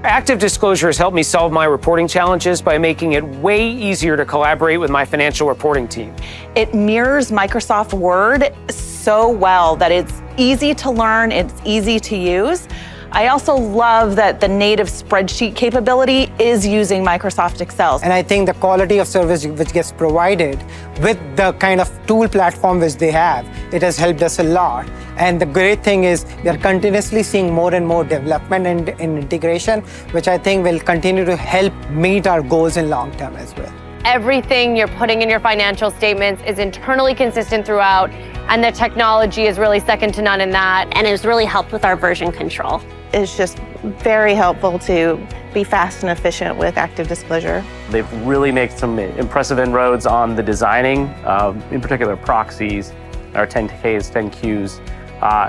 ActiveDisclosure has helped me solve my reporting challenges by making it way easier to collaborate with my financial reporting team. It mirrors Microsoft Word so well that it's easy to learn, it's easy to use. I also love that the native spreadsheet capability is using Microsoft Excel. And I think the quality of service which gets provided with the kind of tool platform which they have, it has helped us a lot. And the great thing is we are continuously seeing more and more development and integration, which I think will continue to help meet our goals in long term as well. Everything you're putting in your financial statements is internally consistent throughout, and the technology is really second to none in that. And it's really helped with our version control. It's just very helpful to be fast and efficient with ActiveDisclosure. They've really made some impressive inroads on the designing, in particular proxies, our 10Ks, 10Qs.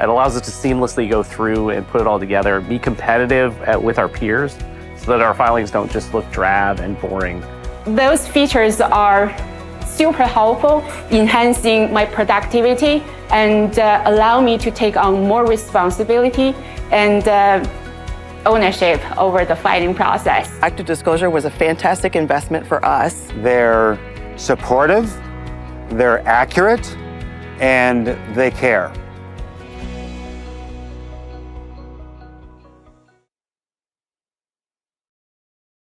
It allows us to seamlessly go through and put it all together, be competitive with our peers so that our filings don't just look drab and boring. Those features are super helpful, enhancing my productivity and allow me to take on more responsibility and ownership over the filing process. ActiveDisclosure was a fantastic investment for us. They're supportive, they're accurate, and they care.